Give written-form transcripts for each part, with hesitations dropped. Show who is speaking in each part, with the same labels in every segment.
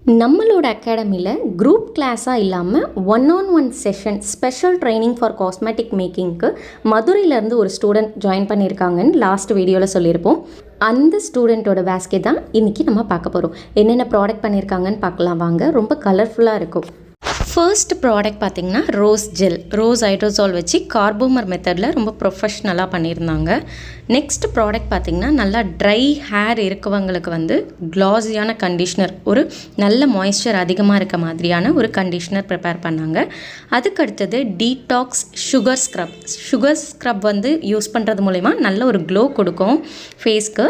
Speaker 1: நம்மளோட அகாடமியில் குரூப் கிளாஸாக இல்லாமல் one on one session special training for cosmetic மேக்கிங்க்கு மதுரையிலேருந்து ஒரு ஸ்டூடெண்ட் ஜாயின் பண்ணியிருக்காங்கன்னு லாஸ்ட் வீடியோவில் சொல்லியிருப்போம். அந்த ஸ்டூடெண்ட்டோட பேஸ்கெட் தான் இன்றைக்கி நம்ம பார்க்க போகிறோம். என்னென்ன ப்ராடக்ட் பண்ணியிருக்காங்கன்னு பார்க்கலாம் வாங்க. ரொம்ப கலர்ஃபுல்லாக இருக்கும். ஃபர்ஸ்ட் ப்ராடக்ட் பார்த்திங்கன்னா ரோஸ் ஜெல், ரோஸ் ஹைட்ரோசால் வச்சு கார்போமர் மெத்தடில் ரொம்ப ப்ரொஃபஷ்னலாக பண்ணியிருந்தாங்க. நெக்ஸ்ட் ப்ராடக்ட் பார்த்திங்கன்னா நல்லா ட்ரை ஹேர் இருக்கவங்களுக்கு க்ளாஸியான கண்டிஷ்னர், ஒரு நல்ல மாய்ஸ்சர் அதிகமாக இருக்க மாதிரியான ஒரு கண்டிஷ்னர் ப்ரிப்பேர் பண்ணாங்க. அதுக்கடுத்தது டீடாக்ஸ் சுகர் ஸ்க்ரப் யூஸ் பண்ணுறது மூலமா நல்ல ஒரு க்ளோ கொடுக்கும் ஃபேஸ்க்கு.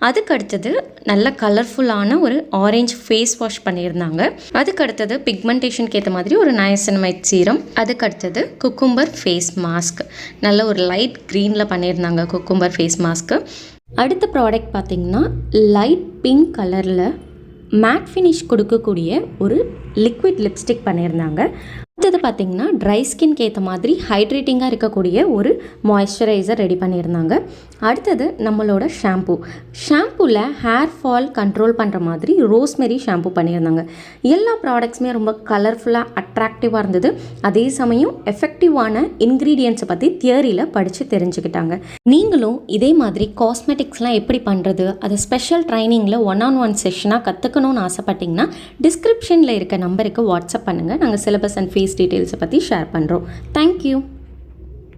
Speaker 1: அதுக்கடுத்தது நல்ல கலர்ஃபுல்லான ஒரு ஆரஞ்சு ஃபேஸ் வாஷ் பண்ணியிருந்தாங்க. அதுக்கடுத்தது பிக்மெண்டேஷனுக்கு ஏற்ற மாதிரி ஒரு நயசினமைட் சீரம். அதுக்கடுத்தது குக்கும்பர் ஃபேஸ் மாஸ்க், நல்ல ஒரு லைட் க்ரீனில் பண்ணியிருந்தாங்க குக்கும்பர் ஃபேஸ் மாஸ்க்கு. அடுத்த ப்ராடக்ட் பார்த்திங்கன்னா லைட் பிங்க் கலரில் மேட் ஃபினிஷ் கொடுக்கக்கூடிய ஒரு லிக்விட் லிப்ஸ்டிக் பண்ணியிருந்தாங்க. அடுத்தது பார்த்திங்கன்னா ட்ரை ஸ்கின்க்கு ஏற்ற மாதிரி ஹைட்ரேட்டிங்காக இருக்கக்கூடிய ஒரு மாய்ஸ்சரைசர் ரெடி பண்ணியிருந்தாங்க. அடுத்தது நம்மளோட ஷாம்பூவில் ஹேர் ஃபால் கண்ட்ரோல் பண்ணுற மாதிரி ரோஸ்மெரி ஷாம்பூ பண்ணியிருந்தாங்க. எல்லா ப்ராடக்ட்ஸுமே ரொம்ப கலர்ஃபுல்லாக அட்ராக்டிவாக இருந்தது. அதே சமயம் எஃபெக்டிவான இன்க்ரீடியன்ஸை பற்றி தியரியில் படித்து தெரிஞ்சுக்கிட்டாங்க. நீங்களும் இதே மாதிரி காஸ்மெட்டிக்ஸ்லாம் எப்படி பண்ணுறது, அதை ஸ்பெஷல் ட்ரைனிங்கில் ஒன்-ஆன்-ஒன் செஷனாக கற்றுக்கணும்னு ஆசைப்பட்டிங்கன்னா டிஸ்கிரிப்ஷனில் இருக்க நம்பருக்கு வாட்ஸ்அப் பண்ணுங்கள். நாங்கள் சிலபஸ் அண்ட் ஃபீஸ் டீட்டெயில்ஸை பற்றி ஷேர் பண்ணுறோம். தேங்க்யூ.